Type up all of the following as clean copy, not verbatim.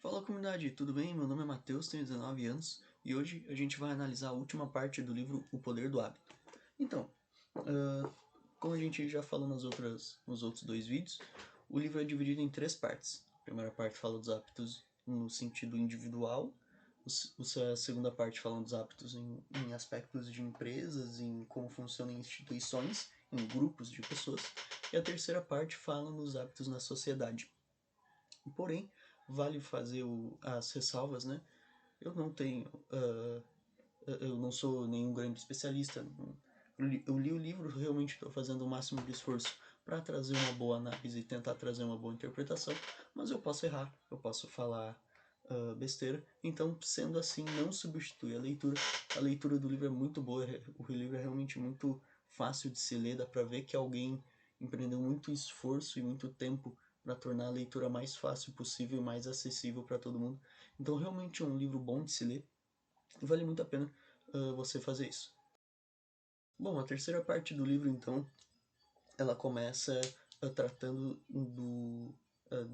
Fala comunidade, tudo bem? Meu nome é Matheus, tenho 19 anos e hoje a gente vai analisar a última parte do livro O Poder do Hábito. Então, como a gente já falou nos outros dois vídeos, o livro é dividido em três partes. A primeira parte fala dos hábitos no sentido individual, a segunda parte fala dos hábitos em aspectos de empresas, em como funcionam instituições, em grupos de pessoas, e a terceira parte fala nos hábitos na sociedade. Porém, vale fazer as ressalvas, né? Eu não tenho, eu não sou nenhum grande especialista. Eu li o livro, realmente estou fazendo o máximo de esforço para trazer uma boa análise e tentar trazer uma boa interpretação, mas eu posso errar, eu posso falar besteira. Então, sendo assim, não substitui a leitura. A leitura do livro é muito boa, o livro é realmente muito fácil de se ler, dá para ver que alguém empreendeu muito esforço e muito tempo para tornar a leitura mais fácil possível e mais acessível para todo mundo. Então, realmente é um livro bom de se ler e vale muito a pena você fazer isso. Bom, a terceira parte do livro, então, ela começa tratando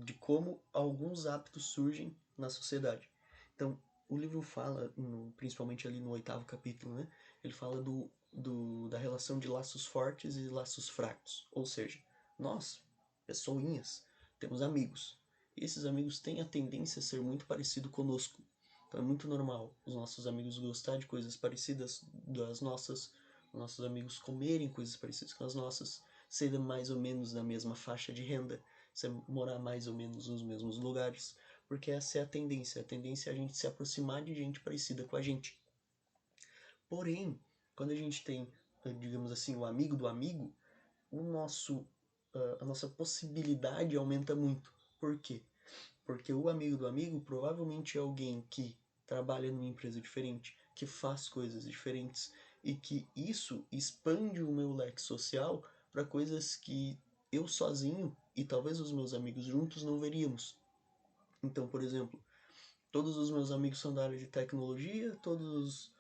de como alguns hábitos surgem na sociedade. Então, o livro fala, principalmente ali no 8º capítulo, né? Ele fala da relação de laços fortes e laços fracos. Ou seja, nós, pessoinhas, temos amigos. E esses amigos têm a tendência a ser muito parecido conosco. Então é muito normal os nossos amigos gostar de coisas parecidas das nossas, os nossos amigos comerem coisas parecidas com as nossas, ser mais ou menos da mesma faixa de renda, ser morar mais ou menos nos mesmos lugares, porque essa é a tendência é a gente se aproximar de gente parecida com a gente. Porém, quando a gente tem, digamos assim, o amigo do amigo, a nossa possibilidade aumenta muito. Por quê? Porque o amigo do amigo provavelmente é alguém que trabalha numa empresa diferente, que faz coisas diferentes e que isso expande o meu leque social para coisas que eu sozinho e talvez os meus amigos juntos não veríamos. Então, por exemplo, todos os meus amigos são da área de tecnologia, todas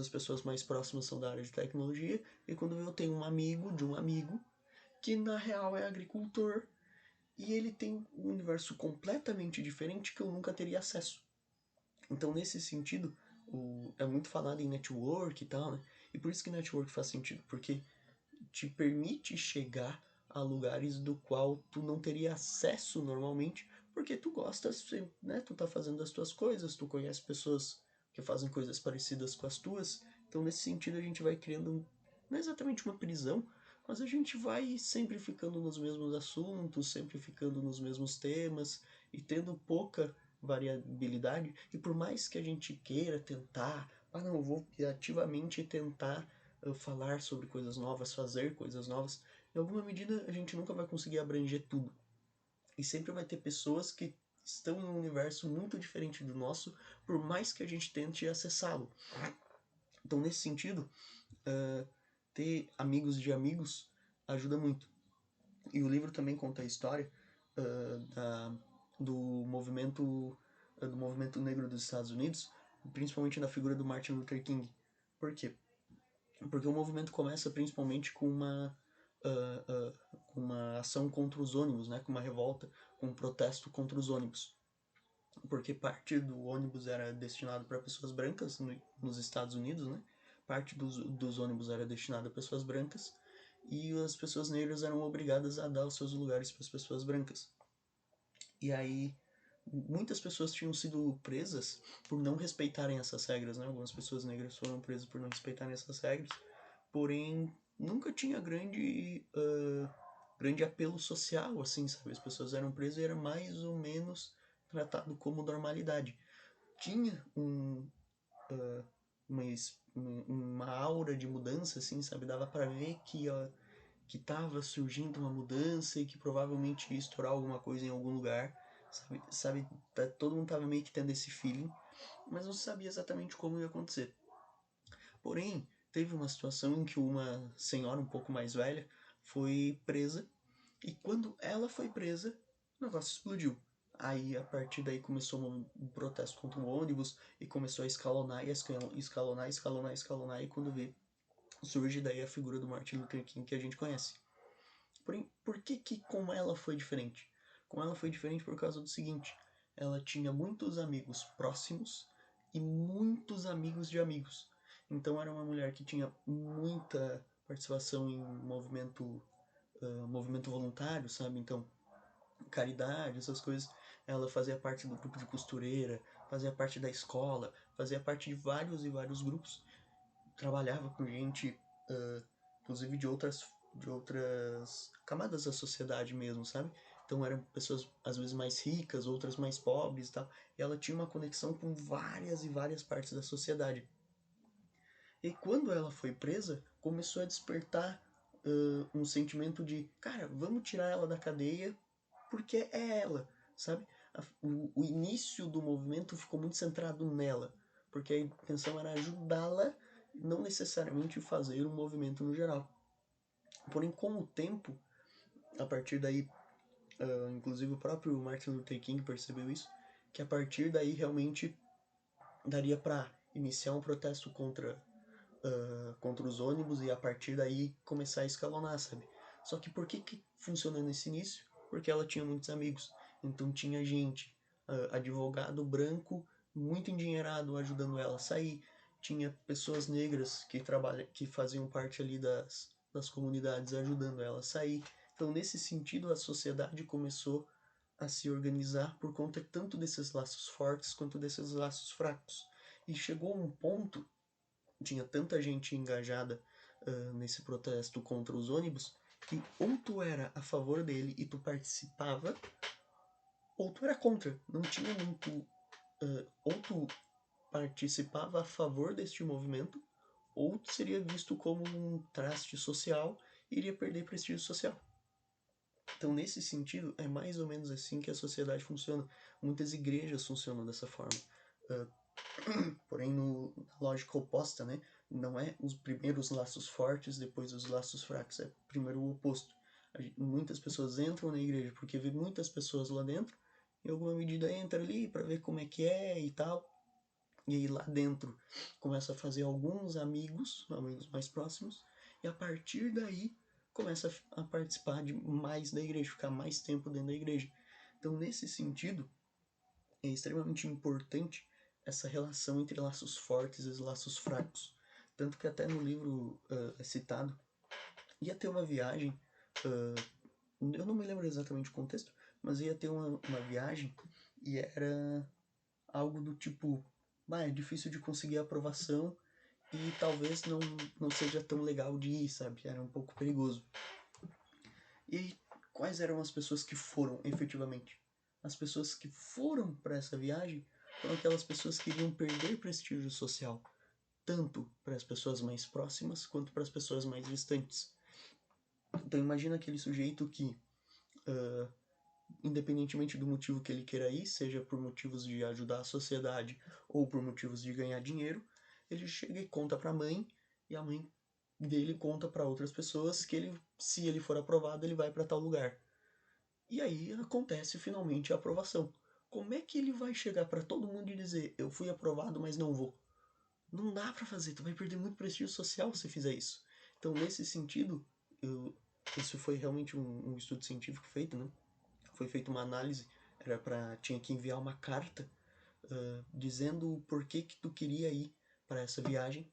as pessoas mais próximas são da área de tecnologia, e quando eu tenho um amigo de um amigo que na real é agricultor e ele tem um universo completamente diferente que eu nunca teria acesso. Então, nesse sentido, é muito falado em network e tal, né? E por isso que network faz sentido, porque te permite chegar a lugares do qual tu não teria acesso normalmente, porque tu gosta, né? Tu tá fazendo as tuas coisas, tu conhece pessoas que fazem coisas parecidas com as tuas. Então, nesse sentido, a gente vai criando não é exatamente uma prisão, mas a gente vai sempre ficando nos mesmos assuntos, sempre ficando nos mesmos temas e tendo pouca variabilidade. E por mais que a gente queira tentar, não, eu vou ativamente tentar falar sobre coisas novas, fazer coisas novas, em alguma medida a gente nunca vai conseguir abranger tudo. E sempre vai ter pessoas que estão em um universo muito diferente do nosso, por mais que a gente tente acessá-lo. Então, nesse sentido, ter amigos de amigos ajuda muito. E o livro também conta a história da, do do movimento negro dos Estados Unidos, principalmente na figura do Martin Luther King. Por quê? Porque o movimento começa principalmente com uma ação contra os ônibus, né? Com uma revolta, com um protesto contra os ônibus. Porque parte do ônibus era destinado para pessoas brancas nos Estados Unidos, né? Parte dos ônibus era destinada a pessoas brancas e as pessoas negras eram obrigadas a dar os seus lugares para as pessoas brancas. E aí muitas pessoas tinham sido presas por não respeitarem essas regras, né? Algumas pessoas negras foram presas por não respeitarem essas regras, porém nunca tinha grande apelo social, assim, sabe? As pessoas eram presas e era mais ou menos tratado como normalidade. Tinha uma, uma aura de mudança, assim, sabe? Dava para ver que tava surgindo uma mudança e que provavelmente ia estourar alguma coisa em algum lugar, sabe? Todo mundo tava meio que tendo esse feeling, mas não sabia exatamente como ia acontecer. Porém, teve uma situação em que uma senhora um pouco mais velha foi presa, e quando ela foi presa, o negócio explodiu. Aí, a partir daí, começou um protesto contra o ônibus e começou a escalonar, e escalonar, escalonar, escalonar, e quando vê, surge daí a figura do Martin Luther King que a gente conhece. Porém, por que com ela foi diferente? Com ela foi diferente por causa do seguinte, ela tinha muitos amigos próximos e muitos amigos de amigos. Então era uma mulher que tinha muita participação em movimento voluntário, sabe? Então, caridade, essas coisas. Ela fazia parte do grupo de costureira, fazia parte da escola, fazia parte de vários e vários grupos. Trabalhava com gente, inclusive de outras camadas da sociedade mesmo, sabe? Então eram pessoas às vezes mais ricas, outras mais pobres e tal. E ela tinha uma conexão com várias e várias partes da sociedade. E quando ela foi presa, começou a despertar um sentimento de, cara, vamos tirar ela da cadeia porque é ela, sabe? O início do movimento ficou muito centrado nela, porque a intenção era ajudá-la, não necessariamente fazer um movimento no geral. Porém, com o tempo, a partir daí, inclusive o próprio Martin Luther King percebeu isso, que a partir daí realmente daria para iniciar um protesto contra os ônibus e a partir daí começar a escalonar, sabe? Só que por que funcionou nesse início? Porque ela tinha muitos amigos, então tinha gente, advogado branco muito endinheirado ajudando ela a sair, tinha pessoas negras que faziam parte ali das comunidades ajudando ela a sair. Então nesse sentido a sociedade começou a se organizar por conta tanto desses laços fortes quanto desses laços fracos. E chegou um ponto, tinha tanta gente engajada nesse protesto contra os ônibus, que ou tu era a favor dele e tu participava, ou tu era contra. Não tinha muito. Ou tu participava a favor deste movimento, ou tu seria visto como um traste social e iria perder prestígio social. Então, nesse sentido, é mais ou menos assim que a sociedade funciona. Muitas igrejas funcionam dessa forma. Porém, na lógica oposta, né? Não é os primeiros laços fortes, depois os laços fracos. É primeiro o oposto. Muitas pessoas entram na igreja porque vê muitas pessoas lá dentro, em alguma medida entra ali para ver como é que é e tal. E aí lá dentro começa a fazer alguns amigos mais próximos, e a partir daí começa a participar de mais da igreja, ficar mais tempo dentro da igreja. Então, nesse sentido, é extremamente importante essa relação entre laços fortes e laços fracos. Tanto que até no livro é citado, ia ter uma viagem, eu não me lembro exatamente o contexto, mas ia ter uma viagem e era algo do tipo, é difícil de conseguir aprovação e talvez não seja tão legal de ir, sabe? Era um pouco perigoso. E aí, quais eram as pessoas que foram efetivamente? As pessoas que foram para essa viagem foram aquelas pessoas que iriam perder prestígio social, tanto para as pessoas mais próximas quanto para as pessoas mais distantes. Então imagina aquele sujeito que, uh, independentemente do motivo que ele queira ir, seja por motivos de ajudar a sociedade ou por motivos de ganhar dinheiro, ele chega e conta para a mãe, e a mãe dele conta para outras pessoas que se ele for aprovado, ele vai para tal lugar. E aí acontece finalmente a aprovação. Como é que ele vai chegar para todo mundo e dizer: eu fui aprovado, mas não vou? Não dá para fazer, tu vai perder muito prestígio social se fizer isso. Então, nesse sentido, isso foi realmente um estudo científico feito, né? Foi feita uma análise, tinha que enviar uma carta dizendo o porquê que tu queria ir para essa viagem.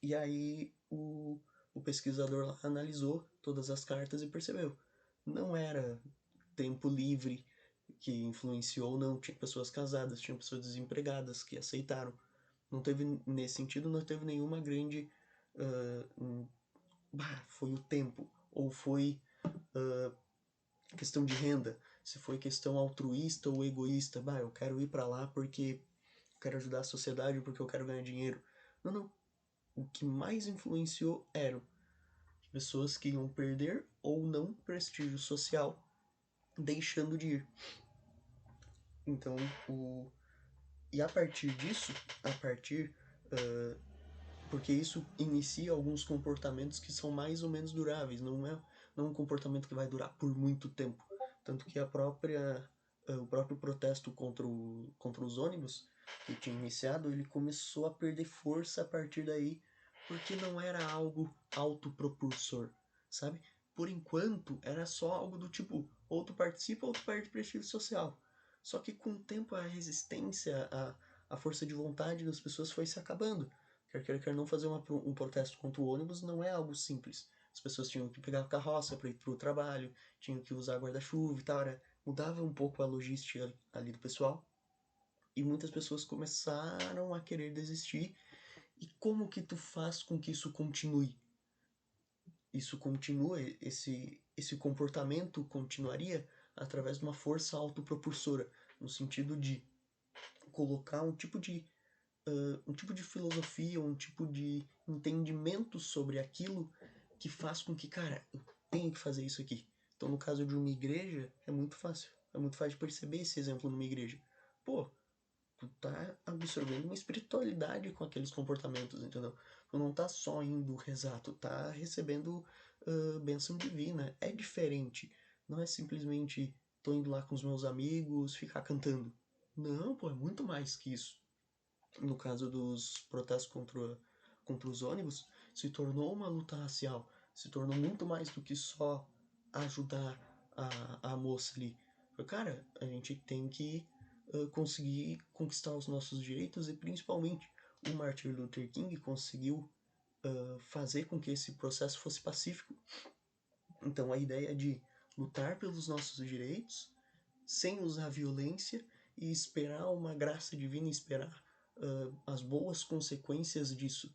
E aí o pesquisador lá analisou todas as cartas e percebeu. Não era tempo livre que influenciou, não. Tinha pessoas casadas, tinha pessoas desempregadas que aceitaram. Não teve, nesse sentido, não teve nenhuma grande. Foi o tempo. Ou foi questão de renda. Se foi questão altruísta ou egoísta. Eu quero ir para lá porque eu quero ajudar a sociedade, porque eu quero ganhar dinheiro. Não, não. O que mais influenciou eram pessoas que iam perder ou não prestígio social deixando de ir. Então, e a partir disso, porque isso inicia alguns comportamentos que são mais ou menos duráveis, não um comportamento que vai durar por muito tempo. Tanto que o próprio protesto contra os ônibus que tinha iniciado, ele começou a perder força a partir daí, porque não era algo autopropulsor, sabe? Por enquanto, era só algo do tipo, ou tu participa ou tu perde prestígio social. Só que com o tempo a resistência, a força de vontade das pessoas foi se acabando. Quer queira, quer não, fazer um protesto contra o ônibus não é algo simples. As pessoas tinham que pegar a carroça para ir para o trabalho, tinham que usar guarda-chuva e tal. Mudava um pouco a logística ali do pessoal. E muitas pessoas começaram a querer desistir. E como que tu faz com que isso continue? Isso continua, esse comportamento continuaria através de uma força autopropulsora, no sentido de colocar um tipo de filosofia, um tipo de entendimento sobre aquilo que faz com que, cara, eu tenho que fazer isso aqui. Então, no caso de uma igreja, é muito fácil. É muito fácil de perceber esse exemplo numa igreja. Pô, tu tá absorvendo uma espiritualidade com aqueles comportamentos, entendeu? Tu não tá só indo rezar, tu tá recebendo bênção divina. É diferente. Não é simplesmente tô indo lá com os meus amigos, ficar cantando. Não, pô, é muito mais que isso. No caso dos protestos contra os ônibus, se tornou uma luta racial. Se tornou muito mais do que só ajudar a moça ali. Cara, a gente tem que conseguir conquistar os nossos direitos, e principalmente o Martin Luther King conseguiu fazer com que esse processo fosse pacífico. Então a ideia de lutar pelos nossos direitos sem usar violência e esperar uma graça divina, esperar as boas consequências disso,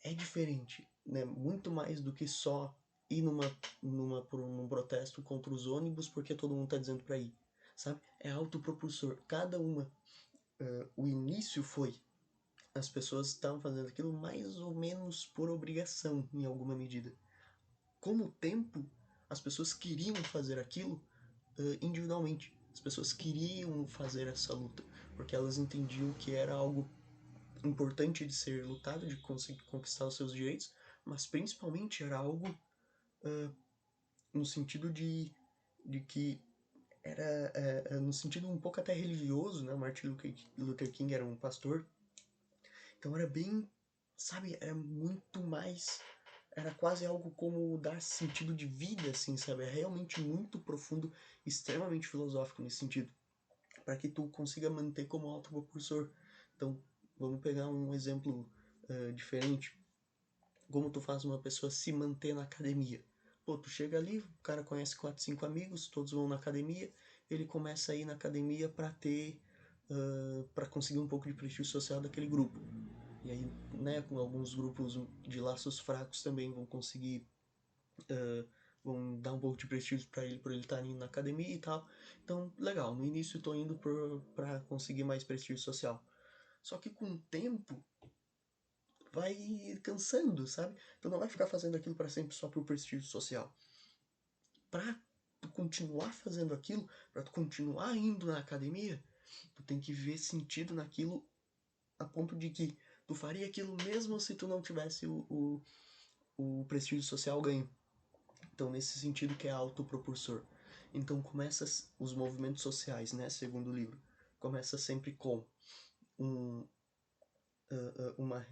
é diferente, né? Muito mais do que só ir num protesto contra os ônibus porque todo mundo está dizendo para ir, sabe? É autopropulsor. Cada uma, o início foi as pessoas estavam fazendo aquilo mais ou menos por obrigação, em alguma medida. Com o tempo, as pessoas queriam fazer aquilo individualmente. As pessoas queriam fazer essa luta, porque elas entendiam que era algo importante de ser lutado, de conseguir conquistar os seus direitos, mas principalmente era algo no sentido de que era no sentido um pouco até religioso, né? Martin Luther King era um pastor, então era bem, sabe, era muito mais, era quase algo como dar sentido de vida, assim, sabe? É realmente muito profundo, extremamente filosófico nesse sentido, para que tu consiga manter como autopropulsor. Então, vamos pegar um exemplo diferente. Como tu faz uma pessoa se manter na academia? Pô, tu chega ali, o cara conhece 4, 5 amigos, todos vão na academia, ele começa a ir na academia para ter, para conseguir um pouco de prestígio social daquele grupo. E aí, né, com alguns grupos de laços fracos também vão conseguir, vão dar um pouco de prestígio para ele por ele estar indo na academia e tal. Então, legal, no início eu tô indo para conseguir mais prestígio social. Só que com o tempo, vai cansando, sabe? Tu não vai ficar fazendo aquilo para sempre só por prestígio social. Pra tu continuar fazendo aquilo, pra tu continuar indo na academia, tu tem que ver sentido naquilo a ponto de que tu faria aquilo mesmo se tu não tivesse o prestígio social ganho. Então, nesse sentido que é autopropulsor. Então, começa os movimentos sociais, né? Segundo o livro. Começa sempre com um, uma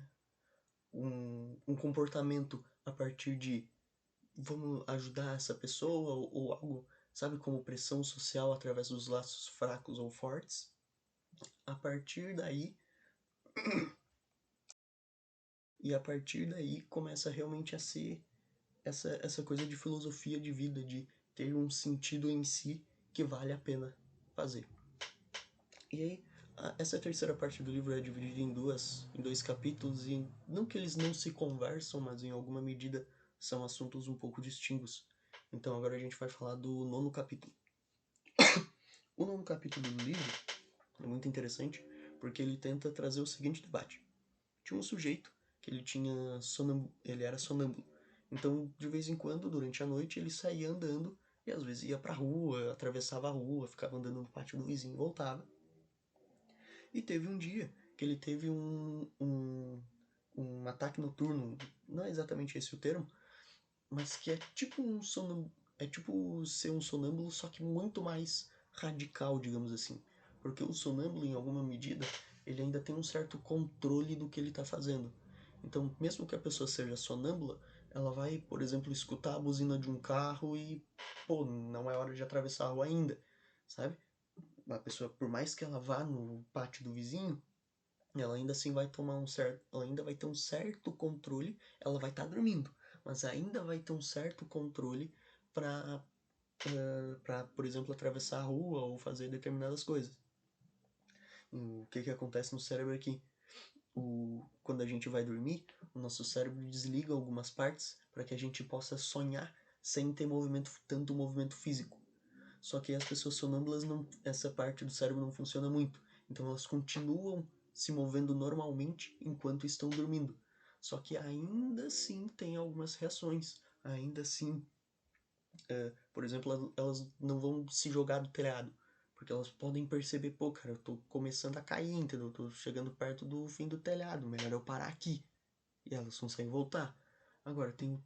um comportamento a partir de vamos ajudar essa pessoa ou algo, sabe, como pressão social através dos laços fracos ou fortes. A partir daí, e a partir daí começa realmente a ser essa coisa de filosofia de vida, de ter um sentido em si que vale a pena fazer. E aí, essa terceira parte do livro é dividida em dois capítulos, e não que eles não se conversam, mas em alguma medida são assuntos um pouco distintos. Então agora a gente vai falar do nono capítulo. O nono capítulo do livro é muito interessante porque ele tenta trazer o seguinte debate. Tinha um sujeito que ele era sonâmbulo. Então, de vez em quando, durante a noite, ele saía andando e às vezes ia pra rua, atravessava a rua, ficava andando no pátio do vizinho e voltava. E teve um dia que ele teve um ataque noturno, não é exatamente esse o termo, mas que é tipo é tipo ser um sonâmbulo, só que muito mais radical, digamos assim. Porque o sonâmbulo, em alguma medida, ele ainda tem um certo controle do que ele está fazendo. Então, mesmo que a pessoa seja sonâmbula, ela vai, por exemplo, escutar a buzina de um carro e, pô, não é hora de atravessar a rua ainda, sabe? a pessoa, por mais que ela vá no pátio do vizinho, ela ainda assim vai tomar ela ainda vai ter um certo controle, ela vai estar dormindo, mas ainda vai ter um certo controle para por exemplo, atravessar a rua ou fazer determinadas coisas. O que acontece no cérebro é que quando a gente vai dormir, o nosso cérebro desliga algumas partes para que a gente possa sonhar sem ter tanto movimento físico. Só que as pessoas sonâmbulas, essa parte do cérebro não funciona muito. Então elas continuam se movendo normalmente enquanto estão dormindo. Só que ainda assim tem algumas reações. Ainda assim, por exemplo, elas não vão se jogar do telhado. Porque elas podem perceber, pô, cara, eu tô começando a cair, entendeu? Eu tô chegando perto do fim do telhado, melhor eu parar aqui. E elas conseguem voltar. Agora, tem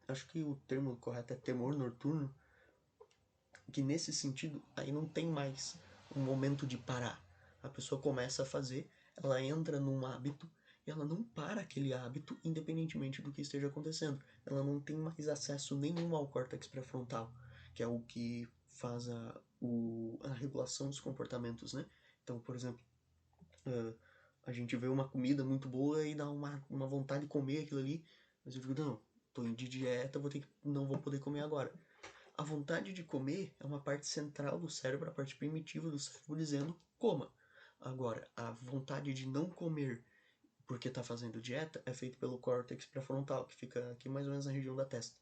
acho que o termo correto é temor noturno, que nesse sentido aí não tem mais um momento de parar. A pessoa começa a fazer, ela entra num hábito e ela não para aquele hábito independentemente do que esteja acontecendo. Ela não tem mais acesso nenhum ao córtex pré-frontal, que é o que faz a regulação dos comportamentos, né? Então, por exemplo, a gente vê uma comida muito boa e dá uma vontade de comer aquilo ali, mas eu digo, não, tô de dieta, não vou poder comer agora. A vontade de comer é uma parte central do cérebro, a parte primitiva do cérebro dizendo coma. Agora, a vontade de não comer porque está fazendo dieta é feita pelo córtex pré-frontal, que fica aqui mais ou menos na região da testa.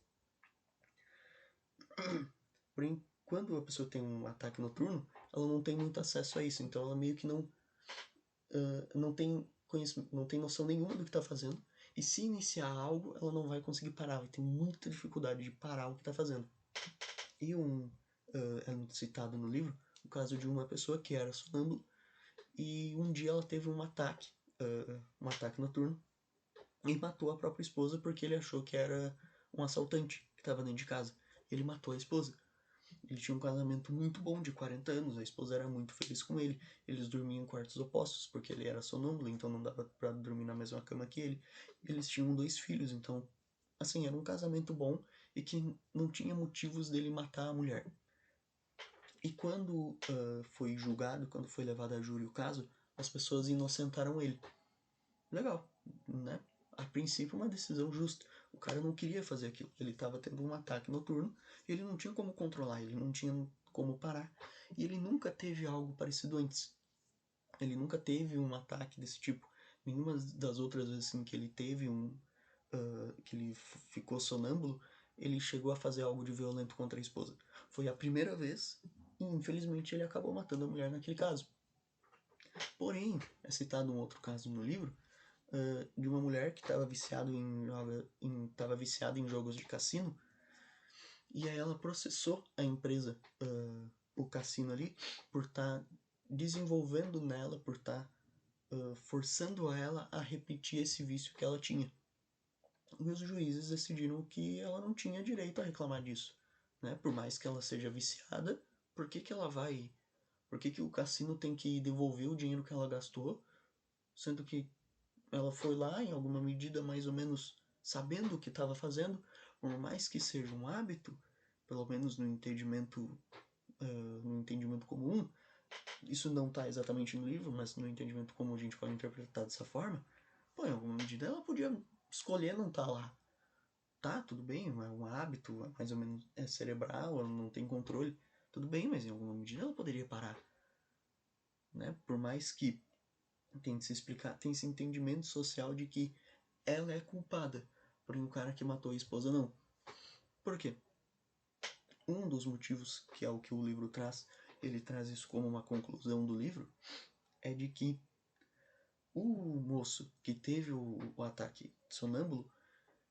Porém, quando a pessoa tem um ataque noturno, ela não tem muito acesso a isso, então ela meio que não tem conhecimento, não tem noção nenhuma do que está fazendo, e se iniciar algo, ela não vai conseguir parar, vai ter muita dificuldade de parar o que está fazendo. E é citado no livro o caso de uma pessoa que era sonâmbula e um dia ela teve um ataque noturno e matou a própria esposa porque ele achou que era um assaltante que estava dentro de casa. Ele matou a esposa. Ele tinha um casamento muito bom de 40 anos, a esposa era muito feliz com ele. Eles dormiam em quartos opostos porque ele era sonâmbulo, então não dava para dormir na mesma cama que ele. Eles tinham 2 filhos, então assim, era um casamento bom e que não tinha motivos dele matar a mulher. E quando foi julgado, quando foi levado a júri o caso, as pessoas inocentaram ele. Legal, né? A princípio, uma decisão justa. O cara não queria fazer aquilo. Ele estava tendo um ataque noturno, ele não tinha como controlar, ele não tinha como parar. E ele nunca teve algo parecido antes. Ele nunca teve um ataque desse tipo. Nenhuma das outras vezes assim, que ele teve que ele ficou sonâmbulo, ele chegou a fazer algo de violento contra a esposa. Foi a primeira vez e infelizmente ele acabou matando a mulher naquele caso. Porém, é citado um outro caso no livro de uma mulher que estava viciada em jogos de cassino e aí ela processou a empresa, o cassino ali, por estar desenvolvendo nela, por estar forçando ela a repetir esse vício que ela tinha. E os juízes decidiram que ela não tinha direito a reclamar disso, né? Por mais que ela seja viciada, por que ela vai... Por que o cassino tem que devolver o dinheiro que ela gastou, sendo que ela foi lá, em alguma medida, mais ou menos sabendo o que estava fazendo, por mais que seja um hábito, pelo menos no entendimento comum, isso não está exatamente no livro, mas no entendimento comum a gente pode interpretar dessa forma, pô, em alguma medida ela podia escolher não estar lá. Tá, tudo bem, é um hábito, mais ou menos é cerebral, ela não tem controle, tudo bem, mas em alguma medida ela poderia parar, né? Por mais que tem que se explicar, tem esse entendimento social de que ela é culpada, porém o cara que matou a esposa não. Por quê? Um dos motivos, que é o que o livro traz, ele traz isso como uma conclusão do livro, é de que o moço que teve o ataque sonâmbulo,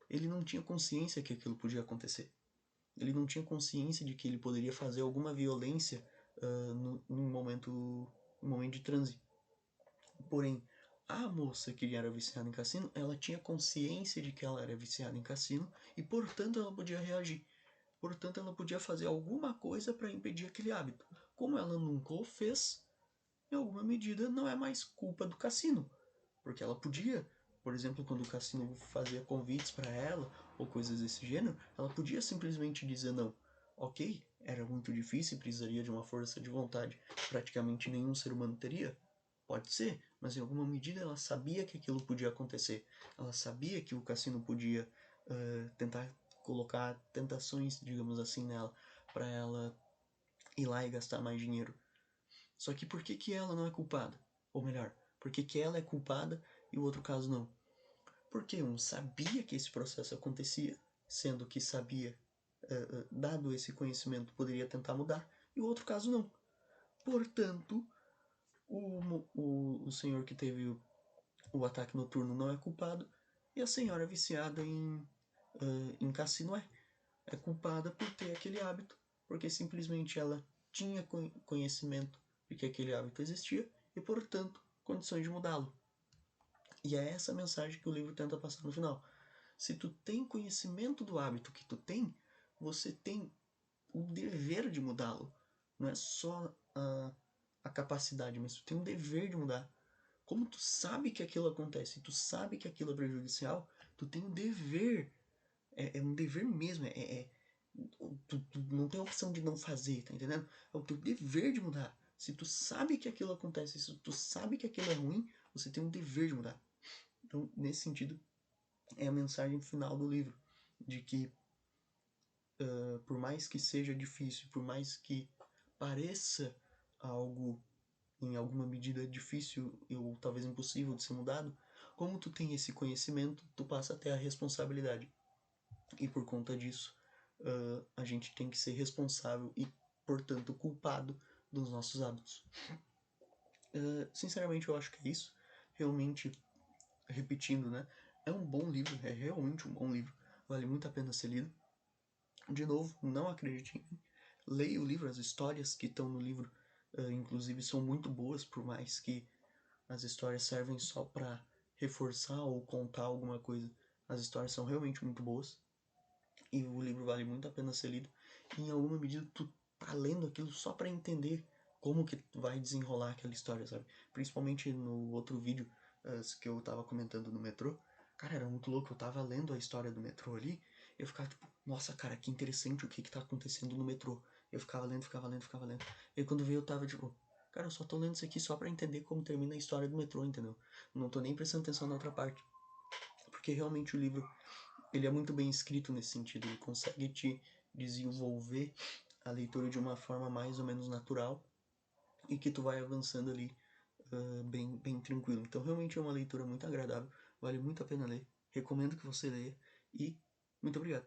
ele não tinha consciência que aquilo podia acontecer. Ele não tinha consciência de que ele poderia fazer alguma violência num momento de transe. Porém, a moça que era viciada em cassino, ela tinha consciência de que ela era viciada em cassino e, portanto, ela podia reagir. Portanto, ela podia fazer alguma coisa para impedir aquele hábito. Como ela nunca o fez, em alguma medida não é mais culpa do cassino. Porque ela podia, por exemplo, quando o cassino fazia convites para ela ou coisas desse gênero, ela podia simplesmente dizer não. Ok, era muito difícil e precisaria de uma força de vontade que praticamente nenhum ser humano teria? Pode ser, mas em alguma medida ela sabia que aquilo podia acontecer. Ela sabia que o cassino podia tentar colocar tentações, digamos assim, nela, para ela ir lá e gastar mais dinheiro. Só que por que ela não é culpada? Ou melhor, por que ela é culpada e o outro caso não? Porque um sabia que esse processo acontecia, sendo que sabia, dado esse conhecimento, poderia tentar mudar, e o outro caso não. Portanto, o senhor que teve o ataque noturno não é culpado, e a senhora viciada em cassino é culpada por ter aquele hábito, porque simplesmente ela tinha conhecimento de que aquele hábito existia e, portanto, condições de mudá-lo. E é essa mensagem que o livro tenta passar no final. Se tu tem conhecimento do hábito que tu tem, você tem o dever de mudá-lo. Não é só a capacidade, mas tu tem o dever de mudar. Como tu sabe que aquilo acontece, tu sabe que aquilo é prejudicial, tu tem o dever. É um dever mesmo. Tu não tem a opção de não fazer, tá entendendo? É o teu dever de mudar. Se tu sabe que aquilo acontece, se tu sabe que aquilo é ruim, você tem um dever de mudar. Então, nesse sentido, é a mensagem final do livro. De que, por mais que seja difícil, por mais que pareça algo, em alguma medida, difícil ou talvez impossível de ser mudado, como tu tem esse conhecimento, tu passa a ter a responsabilidade. E por conta disso, a gente tem que ser responsável e, portanto, culpado dos nossos hábitos. Sinceramente, eu acho que é isso. Realmente, repetindo, né? É um bom livro, é realmente um bom livro. Vale muito a pena ser lido. De novo, não acredite em mim. Leia o livro, as histórias que estão no livro, inclusive, são muito boas, por mais que as histórias servem só para reforçar ou contar alguma coisa. As histórias são realmente muito boas. E o livro vale muito a pena ser lido. E em alguma medida tu tá lendo aquilo só para entender como que vai desenrolar aquela história, sabe? Principalmente no outro vídeo que eu tava comentando no metrô. Cara, era muito louco. Eu tava lendo a história do metrô ali. E eu ficava tipo, nossa, cara, que interessante o que tá acontecendo no metrô. Eu ficava lendo, ficava lendo, ficava lendo. E aí, quando veio eu tava tipo, cara, eu só tô lendo isso aqui só para entender como termina a história do metrô, entendeu? Não tô nem prestando atenção na outra parte. Porque realmente o livro ele é muito bem escrito nesse sentido, ele consegue te desenvolver a leitura de uma forma mais ou menos natural e que tu vai avançando ali bem tranquilo. Então realmente é uma leitura muito agradável, vale muito a pena ler, recomendo que você leia e muito obrigado.